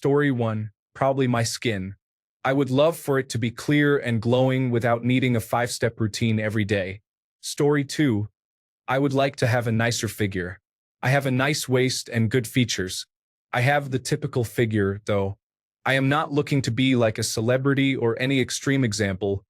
Story 1, probably my skin. I would love for it to be clear and glowing without needing a 5-step routine every day. Story 2, I would like to have a nicer figure. I have a nice waist and good features. I have the typical figure, though. I am not looking to be like a celebrity or any extreme example,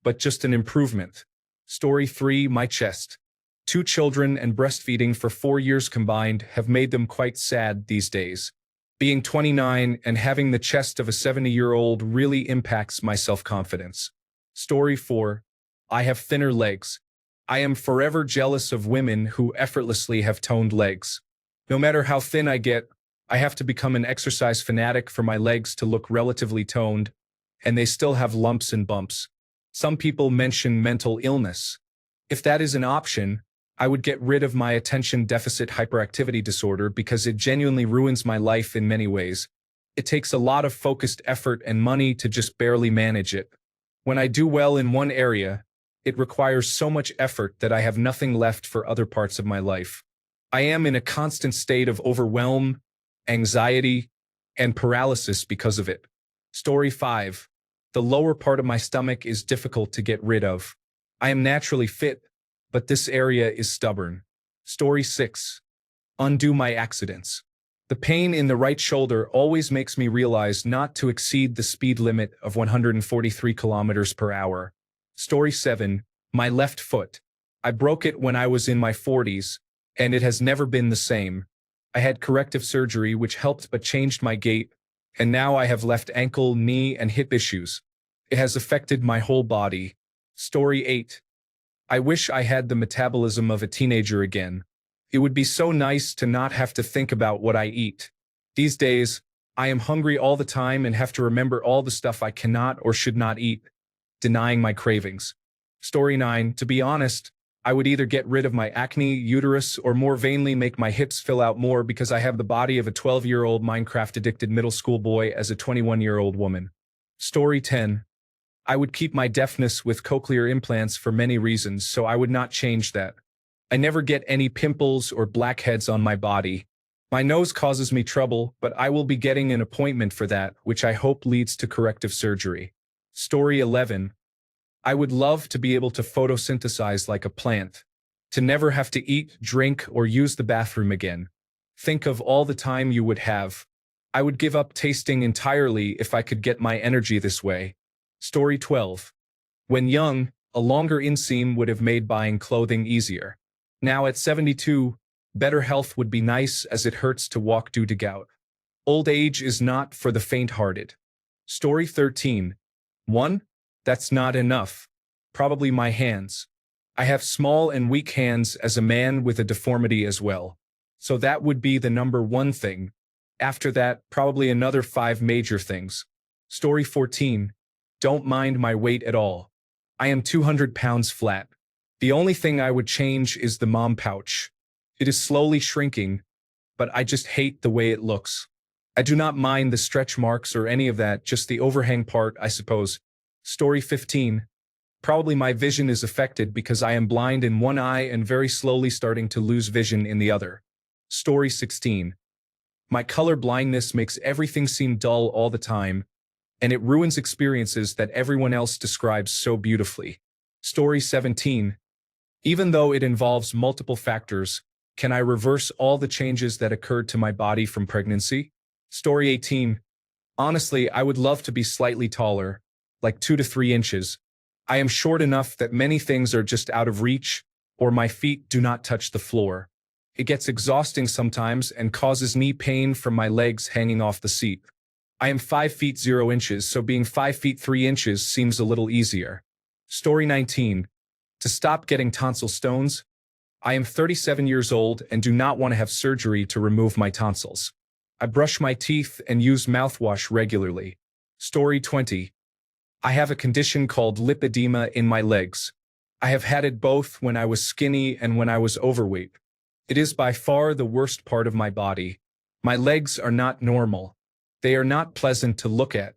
but just an improvement. Story 3, my chest. 2 children and breastfeeding for 4 years combined have made them quite sad these days. Being 29 and having the chest of a 70-year-old really impacts my self-confidence. Story 4, I have thinner legs. I am forever jealous of women who effortlessly have toned legs. No matter how thin I get, I have to become an exercise fanatic for my legs to look relatively toned, and they still have lumps and bumps. Some people mention mental illness. If that is an option, I would get rid of my attention deficit hyperactivity disorder because it genuinely ruins my life in many ways. It takes a lot of focused effort and money to just barely manage it. When I do well in one area, it requires so much effort that I have nothing left for other parts of my life. I am in a constant state of overwhelm, anxiety, and paralysis because of it. Story 5. The lower part of my stomach is difficult to get rid of. I am naturally fit, but this area is stubborn. Story 6. Undo my accidents. The pain in the right shoulder always makes me realize not to exceed the speed limit of 143 kilometers per hour. Story 7. My left foot. I broke it when I was in my 40s, and it has never been the same. I had corrective surgery which helped but changed my gait, and now I have left ankle, knee, and hip issues. It has affected my whole body. Story 8. I wish I had the metabolism of a teenager again. It would be so nice to not have to think about what I eat. These days, I am hungry all the time and have to remember all the stuff I cannot or should not eat, denying my cravings. Story 9. To be honest, I would either get rid of my acne, uterus, or more vainly make my hips fill out more because I have the body of a 12-year-old Minecraft-addicted middle school boy as a 21-year-old woman. Story 10. I would keep my deafness with cochlear implants for many reasons, so I would not change that. I never get any pimples or blackheads on my body. My nose causes me trouble, but I will be getting an appointment for that, which I hope leads to corrective surgery. Story 11. I would love to be able to photosynthesize like a plant, to never have to eat, drink, or use the bathroom again. Think of all the time you would have. I would give up tasting entirely if I could get my energy this way. Story 12. When young, a longer inseam would have made buying clothing easier. Now at 72, better health would be nice as it hurts to walk due to gout. Old age is not for the faint-hearted. Story 13. 1. That's not enough. Probably my hands. I have small and weak hands as a man with a deformity as well. So that would be the number 1 thing. After that, probably another 5 major things. Story 14. Don't mind my weight at all. I am 200 pounds flat. The only thing I would change is the mom pouch. It is slowly shrinking, but I just hate the way it looks. I do not mind the stretch marks or any of that, just the overhang part, I suppose. Story 15. Probably my vision is affected because I am blind in one eye and very slowly starting to lose vision in the other. Story 16. My color blindness makes everything seem dull all the time, and it ruins experiences that everyone else describes so beautifully. Story 17. Even though it involves multiple factors, can I reverse all the changes that occurred to my body from pregnancy? Story 18. Honestly, I would love to be slightly taller, like 2 to 3 inches. I am short enough that many things are just out of reach, or my feet do not touch the floor. It gets exhausting sometimes and causes knee pain from my legs hanging off the seat. I am 5 feet 0 inches, so being 5 feet 3 inches seems a little easier. Story 19. To stop getting tonsil stones, I am 37 years old and do not want to have surgery to remove my tonsils. I brush my teeth and use mouthwash regularly. Story 20. I have a condition called lipedema in my legs. I have had it both when I was skinny and when I was overweight. It is by far the worst part of my body. My legs are not normal. They are not pleasant to look at.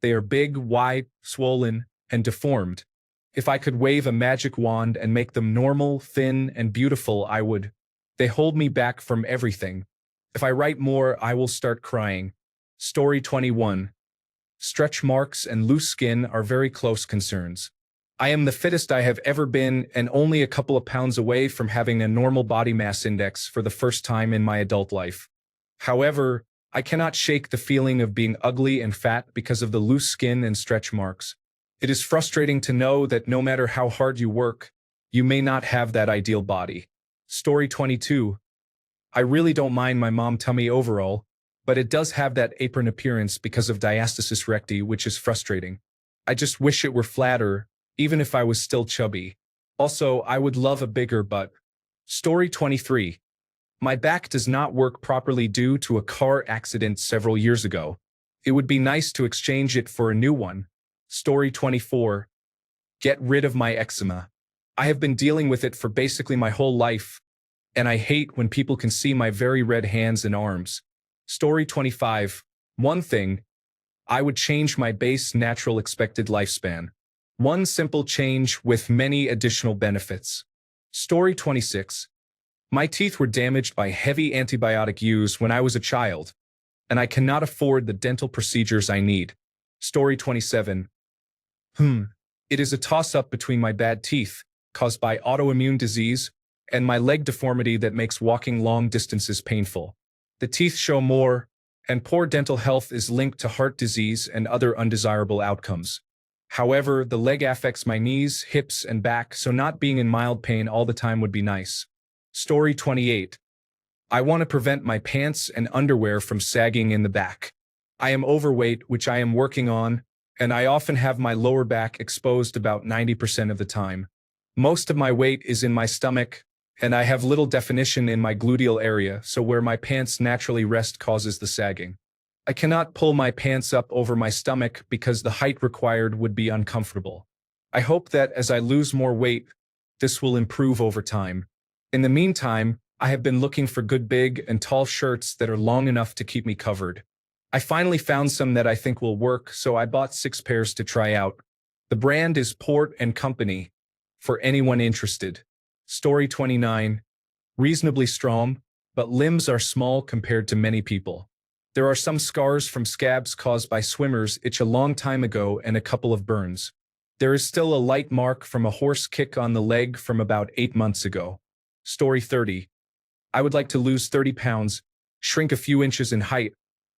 They are big, wide, swollen, and deformed. If I could wave a magic wand and make them normal, thin, and beautiful, I would. They hold me back from everything. If I write more, I will start crying. Story 21. Stretch marks and loose skin are very close concerns. I am the fittest I have ever been and only a couple of pounds away from having a normal body mass index for the first time in my adult life. However, I cannot shake the feeling of being ugly and fat because of the loose skin and stretch marks. It is frustrating to know that no matter how hard you work, you may not have that ideal body. Story 22. I really don't mind my mom tummy overall, but it does have that apron appearance because of diastasis recti, which is frustrating. I just wish it were flatter, even if I was still chubby. Also, I would love a bigger butt. Story 23. My back does not work properly due to a car accident several years ago. It would be nice to exchange it for a new one. Story 24. Get rid of my eczema. I have been dealing with it for basically my whole life, and I hate when people can see my very red hands and arms. Story 25. One thing, I would change my base natural expected lifespan. One simple change with many additional benefits. Story 26. My teeth were damaged by heavy antibiotic use when I was a child, and I cannot afford the dental procedures I need. Story 27. It is a toss-up between my bad teeth, caused by autoimmune disease, and my leg deformity that makes walking long distances painful. The teeth show more, and poor dental health is linked to heart disease and other undesirable outcomes. However, the leg affects my knees, hips, and back, so not being in mild pain all the time would be nice. Story 28. I want to prevent my pants and underwear from sagging in the back. I am overweight, which I am working on, and I often have my lower back exposed about 90% of the time. Most of my weight is in my stomach, and I have little definition in my gluteal area, so where my pants naturally rest causes the sagging. I cannot pull my pants up over my stomach because the height required would be uncomfortable. I hope that as I lose more weight, this will improve over time. In the meantime, I have been looking for good big and tall shirts that are long enough to keep me covered. I finally found some that I think will work, so I bought 6 pairs to try out. The brand is Port & Company, for anyone interested. Story 29. Reasonably strong, but limbs are small compared to many people. There are some scars from scabs caused by swimmers itch a long time ago and a couple of burns. There is still a light mark from a horse kick on the leg from about 8 months ago. Story 30. I would like to lose 30 pounds, shrink a few inches in height,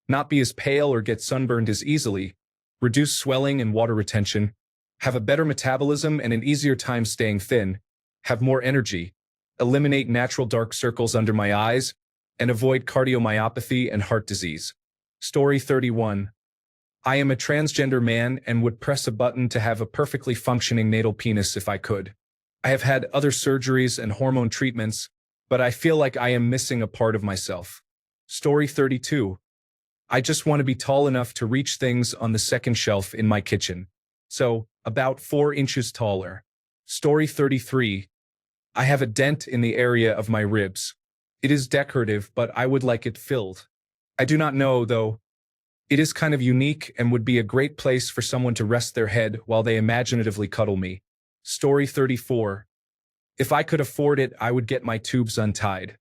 not be as pale or get sunburned as easily, reduce swelling and water retention, have a better metabolism and an easier time staying thin, have more energy, eliminate natural dark circles under my eyes, and avoid cardiomyopathy and heart disease. Story 31. I am a transgender man and would press a button to have a perfectly functioning natal penis if I could. I have had other surgeries and hormone treatments, but I feel like I am missing a part of myself. Story 32. I just want to be tall enough to reach things on the second shelf in my kitchen. So, about 4 inches taller. Story 33. I have a dent in the area of my ribs. It is decorative, but I would like it filled. I do not know, though. It is kind of unique and would be a great place for someone to rest their head while they imaginatively cuddle me. Story 34. If I could afford it, I would get my tubes untied.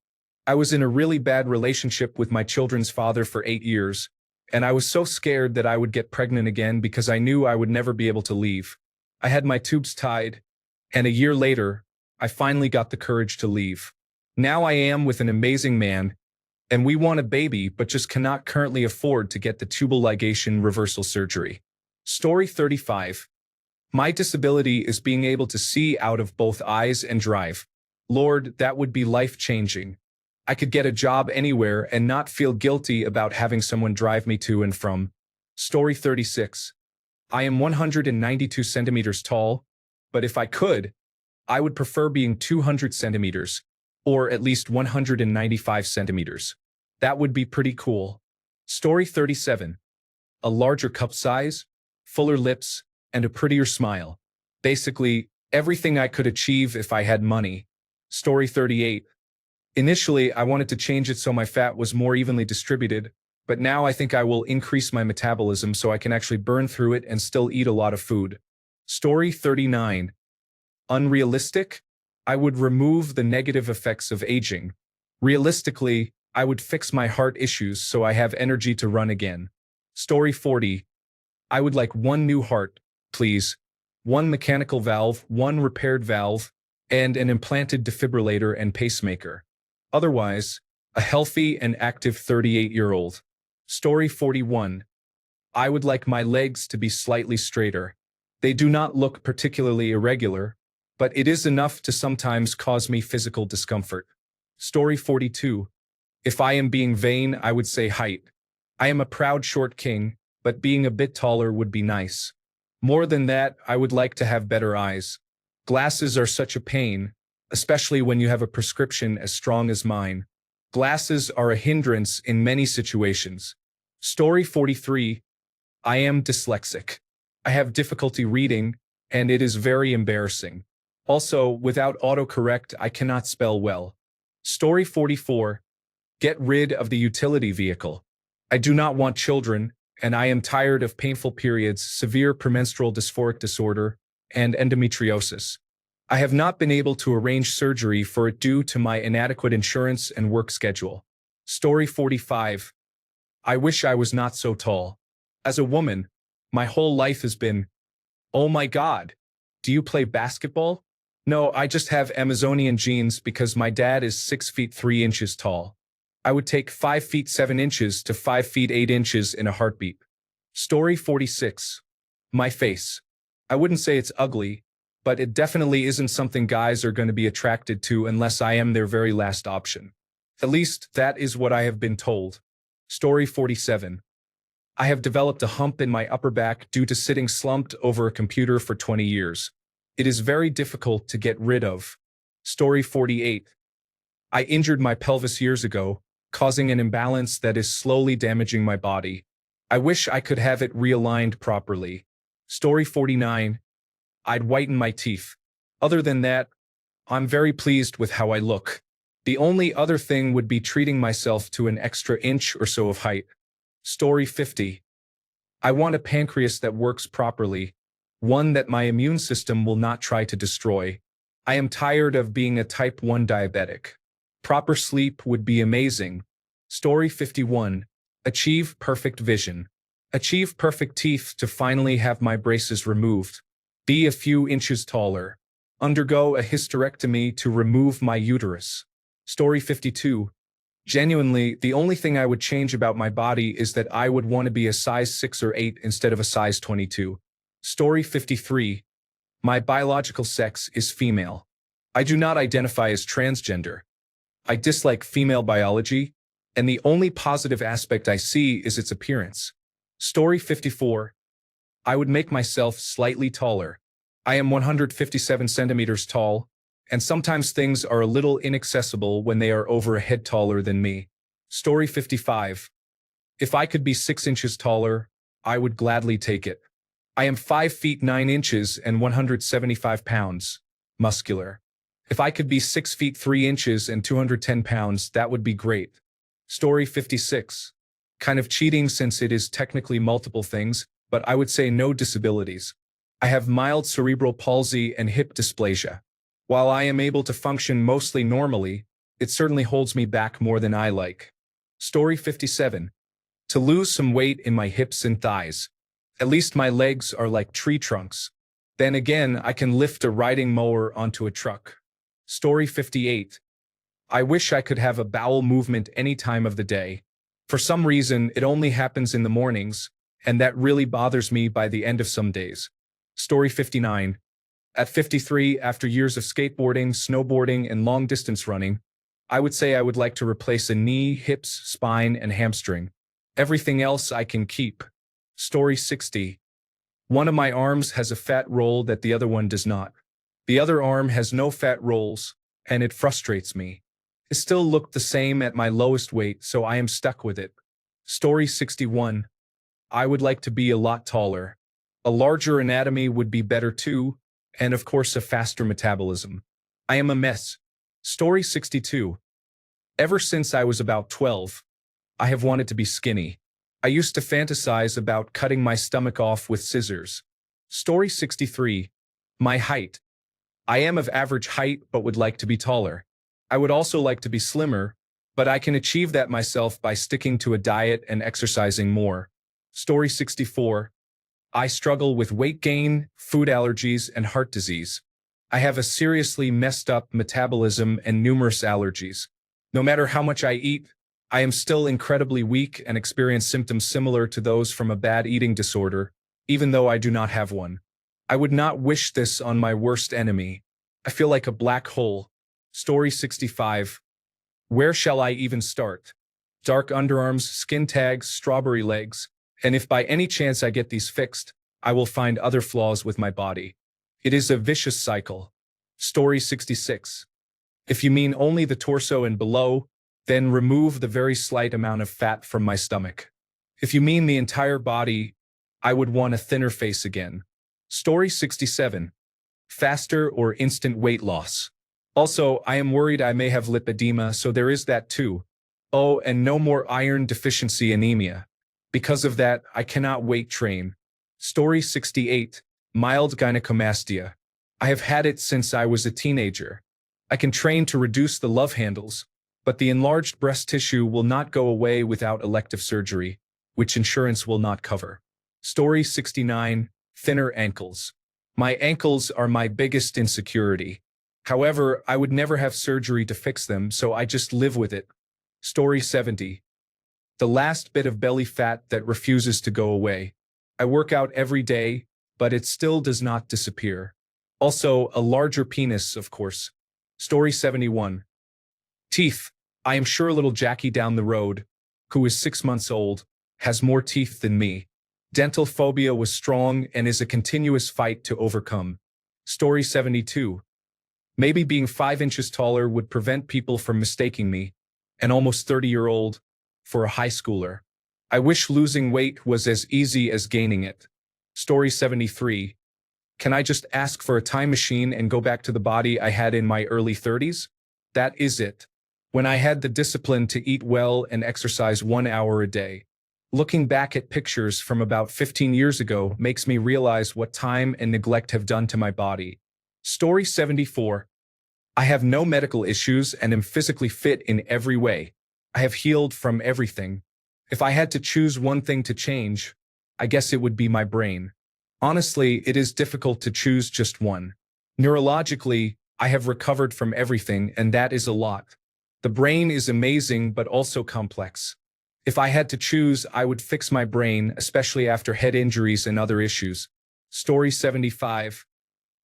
I was in a really bad relationship with my children's father for 8 years, and I was so scared that I would get pregnant again because I knew I would never be able to leave. I had my tubes tied, and a year later, I finally got the courage to leave. Now I am with an amazing man, and we want a baby but just cannot currently afford to get the tubal ligation reversal surgery. Story 35. My disability is being able to see out of both eyes and drive. Lord, that would be life-changing. I could get a job anywhere and not feel guilty about having someone drive me to and from. Story 36. I am 192 centimeters tall, but if I could, I would prefer being 200 centimeters, or at least 195 centimeters. That would be pretty cool. Story 37. A larger cup size, fuller lips, and a prettier smile. Basically, everything I could achieve if I had money. Story 38. Initially, I wanted to change it so my fat was more evenly distributed, but now I think I will increase my metabolism so I can actually burn through it and still eat a lot of food. Story 39. Unrealistic? I would remove the negative effects of aging. Realistically, I would fix my heart issues so I have energy to run again. Story 40. I would like one new heart, please. One mechanical valve, one repaired valve, and an implanted defibrillator and pacemaker. Otherwise, a healthy and active 38-year-old. Story 41. I would like my legs to be slightly straighter. They do not look particularly irregular, but it is enough to sometimes cause me physical discomfort. Story 42. If I am being vain, I would say height. I am a proud short king, but being a bit taller would be nice. More than that, I would like to have better eyes. Glasses are such a pain, especially when you have a prescription as strong as mine. Glasses are a hindrance in many situations. Story 43. I am dyslexic. I have difficulty reading, and it is very embarrassing. Also, without autocorrect, I cannot spell well. Story 44. Get rid of the utility vehicle. I do not want children, and I am tired of painful periods, severe premenstrual dysphoric disorder, and endometriosis. I have not been able to arrange surgery for it due to my inadequate insurance and work schedule. Story 45. I wish I was not so tall. As a woman, my whole life has been, oh my God, do you play basketball? No, I just have Amazonian genes because my dad is 6 feet 3 inches tall. I would take 5 feet 7 inches to 5 feet 8 inches in a heartbeat. Story 46. My face. I wouldn't say it's ugly, but it definitely isn't something guys are going to be attracted to unless I am their very last option. At least, that is what I have been told. Story 47. I have developed a hump in my upper back due to sitting slumped over a computer for 20 years. It is very difficult to get rid of. Story 48. I injured my pelvis years ago, causing an imbalance that is slowly damaging my body. I wish I could have it realigned properly. Story 49. I'd whiten my teeth. Other than that, I'm very pleased with how I look. The only other thing would be treating myself to an extra inch or so of height. Story 50. I want a pancreas that works properly, one that my immune system will not try to destroy. I am tired of being a type 1 diabetic. Proper sleep would be amazing. Story 51. Achieve perfect vision. Achieve perfect teeth to finally have my braces removed. Be a few inches taller. Undergo a hysterectomy to remove my uterus. Story 52. Genuinely, the only thing I would change about my body is that I would want to be a size 6 or 8 instead of a size 22. Story 53. My biological sex is female. I do not identify as transgender. I dislike female biology, and the only positive aspect I see is its appearance. Story 54. I would make myself slightly taller. I am 157 centimeters tall, and sometimes things are a little inaccessible when they are over a head taller than me. Story 55. If I could be 6 inches taller, I would gladly take it. I am 5 feet 9 inches and 175 pounds. Muscular. If I could be 6 feet 3 inches and 210 pounds, that would be great. Story 56. Kind of cheating since it is technically multiple things, but I would say no disabilities. I have mild cerebral palsy and hip dysplasia. While I am able to function mostly normally, it certainly holds me back more than I like. Story 57. To lose some weight in my hips and thighs. At least my legs are like tree trunks. Then again, I can lift a riding mower onto a truck. Story 58. I wish I could have a bowel movement any time of the day. For some reason, it only happens in the mornings, and that really bothers me by the end of some days. Story 59. At 53, after years of skateboarding, snowboarding, and long-distance running, I would say I would like to replace a knee, hips, spine, and hamstring. Everything else I can keep. Story 60. One of my arms has a fat roll that the other one does not. The other arm has no fat rolls, and it frustrates me. It still looked the same at my lowest weight, so I am stuck with it. Story 61. I would like to be a lot taller. A larger anatomy would be better too, and of course a faster metabolism. I am a mess. Story 62. Ever since I was about 12, I have wanted to be skinny. I used to fantasize about cutting my stomach off with scissors. Story 63. My height. I am of average height but would like to be taller. I would also like to be slimmer, but I can achieve that myself by sticking to a diet and exercising more. Story 64. I struggle with weight gain, food allergies, and heart disease. I have a seriously messed up metabolism and numerous allergies. No matter how much I eat, I am still incredibly weak and experience symptoms similar to those from a bad eating disorder, even though I do not have one. I would not wish this on my worst enemy. I feel like a black hole. Story 65. Where shall I even start? Dark underarms, skin tags, strawberry legs, and if by any chance I get these fixed, I will find other flaws with my body. It is a vicious cycle. Story 66. If you mean only the torso and below, then remove the very slight amount of fat from my stomach. If you mean the entire body, I would want a thinner face again. Story 67. Faster or instant weight loss. Also, I am worried I may have lipedema, so there is that too. Oh, and no more iron deficiency anemia. Because of that, I cannot weight train. Story 68. Mild gynecomastia. I have had it since I was a teenager. I can train to reduce the love handles, but the enlarged breast tissue will not go away without elective surgery, which insurance will not cover. Story 69. Thinner ankles. My ankles are my biggest insecurity. However, I would never have surgery to fix them, so I just live with it. Story 70. The last bit of belly fat that refuses to go away. I work out every day, but it still does not disappear. Also, a larger penis, of course. Story 71. Teeth. I am sure little Jackie down the road, who is 6 months old, has more teeth than me. Dental phobia was strong and is a continuous fight to overcome. Story 72. Maybe being 5 inches taller would prevent people from mistaking me, an almost 30-year-old, for a high schooler. I wish losing weight was as easy as gaining it. Story 73. Can I just ask for a time machine and go back to the body I had in my early 30s? That is it. When I had the discipline to eat well and exercise 1 hour a day. Looking back at pictures from about 15 years ago makes me realize what time and neglect have done to my body. Story 74. I have no medical issues and am physically fit in every way. I have healed from everything. If I had to choose one thing to change, I guess it would be my brain. Honestly, it is difficult to choose just one. Neurologically, I have recovered from everything, and that is a lot. The brain is amazing but also complex. If I had to choose, I would fix my brain, especially after head injuries and other issues. Story 75.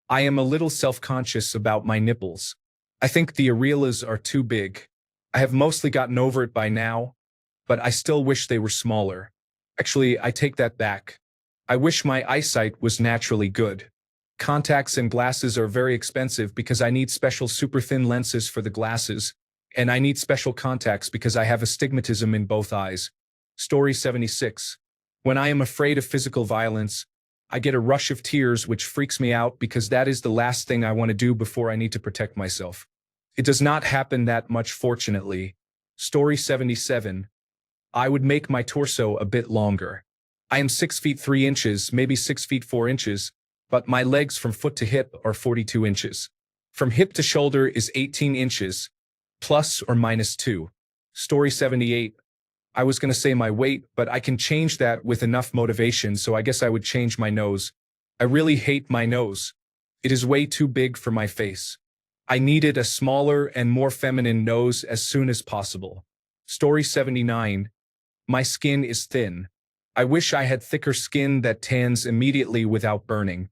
I am a little self-conscious about my nipples. I think the areolas are too big. I have mostly gotten over it by now, but I still wish they were smaller. Actually, I take that back. I wish my eyesight was naturally good. Contacts and glasses are very expensive because I need special super thin lenses for the glasses, and I need special contacts because I have astigmatism in both eyes. Story 76. When I am afraid of physical violence, I get a rush of tears which freaks me out because that is the last thing I want to do before I need to protect myself. It does not happen that much, fortunately. Story 77. I would make my torso a bit longer. I am 6 feet 3 inches, maybe 6 feet 4 inches, but my legs from foot to hip are 42 inches. From hip to shoulder is 18 inches. Plus or minus 2. Story 78. I was going to say my weight, but I can change that with enough motivation, so I guess I would change my nose. I really hate my nose. It is way too big for my face. I needed a smaller and more feminine nose as soon as possible. Story 79. My skin is thin. I wish I had thicker skin that tans immediately without burning.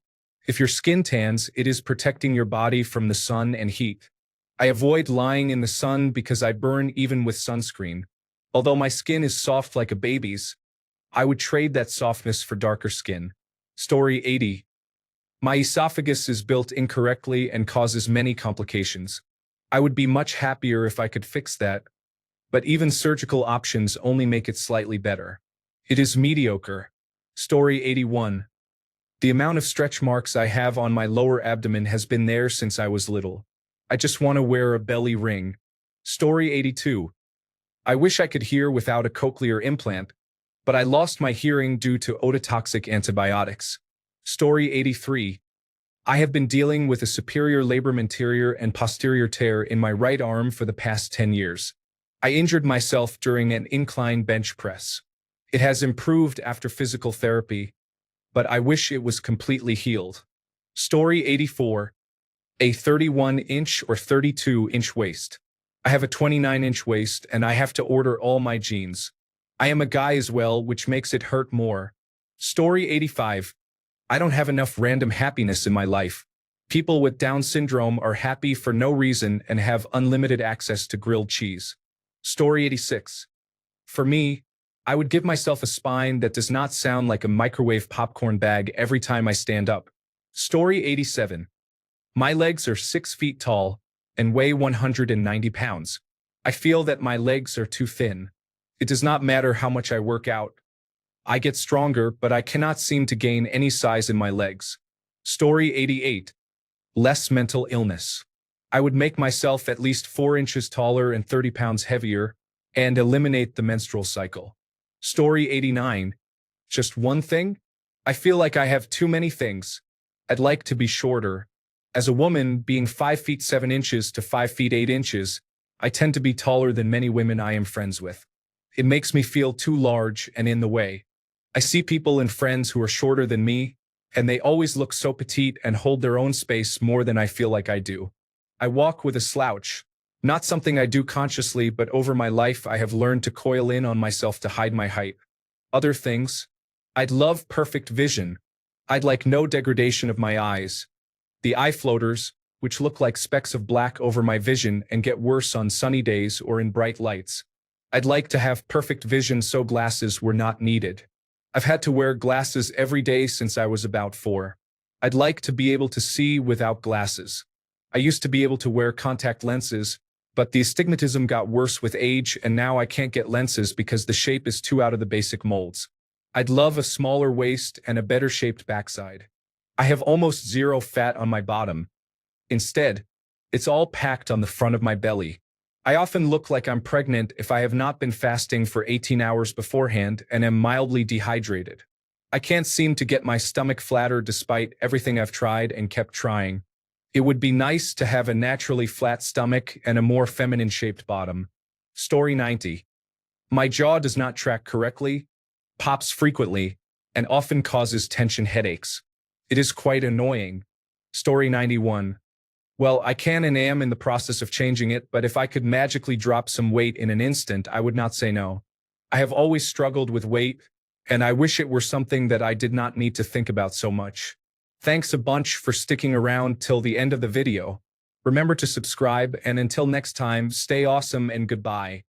If your skin tans, it is protecting your body from the sun and heat. I avoid lying in the sun because I burn even with sunscreen. Although my skin is soft like a baby's, I would trade that softness for darker skin. Story 80. My esophagus is built incorrectly and causes many complications. I would be much happier if I could fix that, but even surgical options only make it slightly better. It is mediocre. Story 81. The amount of stretch marks I have on my lower abdomen has been there since I was little. I just want to wear a belly ring. Story 82. I wish I could hear without a cochlear implant, but I lost my hearing due to ototoxic antibiotics. Story 83. I have been dealing with a superior labrum anterior and posterior tear in my right arm for the past 10 years. I injured myself during an incline bench press. It has improved after physical therapy, but I wish it was completely healed. Story 84. A 31-inch or 32-inch waist. I have a 29-inch waist and I have to order all my jeans. I am a guy as well, which makes it hurt more. Story 85. I don't have enough random happiness in my life. People with Down syndrome are happy for no reason and have unlimited access to grilled cheese. Story 86. For me, I would give myself a spine that does not sound like a microwave popcorn bag every time I stand up. Story 87. My legs are 6 feet tall and weigh 190 pounds. I feel that my legs are too thin. It does not matter how much I work out. I get stronger, but I cannot seem to gain any size in my legs. Story 88. Less mental illness. I would make myself at least 4 inches taller and 30 pounds heavier and eliminate the menstrual cycle. Story 89. Just one thing? I feel like I have too many things. I'd like to be shorter. As a woman, being 5 feet 7 inches to 5 feet 8 inches, I tend to be taller than many women I am friends with. It makes me feel too large and in the way. I see people and friends who are shorter than me, and they always look so petite and hold their own space more than I feel like I do. I walk with a slouch, not something I do consciously, but over my life I have learned to coil in on myself to hide my height. Other things? I'd love perfect vision. I'd like no degradation of my eyes. The eye floaters, which look like specks of black over my vision and get worse on sunny days or in bright lights. I'd like to have perfect vision so glasses were not needed. I've had to wear glasses every day since I was about 4. I'd like to be able to see without glasses. I used to be able to wear contact lenses, but the astigmatism got worse with age and now I can't get lenses because the shape is too out of the basic molds. I'd love a smaller waist and a better shaped backside. I have almost zero fat on my bottom. Instead, it's all packed on the front of my belly. I often look like I'm pregnant if I have not been fasting for 18 hours beforehand and am mildly dehydrated. I can't seem to get my stomach flatter despite everything I've tried and kept trying. It would be nice to have a naturally flat stomach and a more feminine-shaped bottom. Story 90. My jaw does not track correctly, pops frequently, and often causes tension headaches. It is quite annoying. Story 91. Well, I can and am in the process of changing it, but if I could magically drop some weight in an instant, I would not say no. I have always struggled with weight, and I wish it were something that I did not need to think about so much. Thanks a bunch for sticking around till the end of the video. Remember to subscribe, and until next time, stay awesome and goodbye.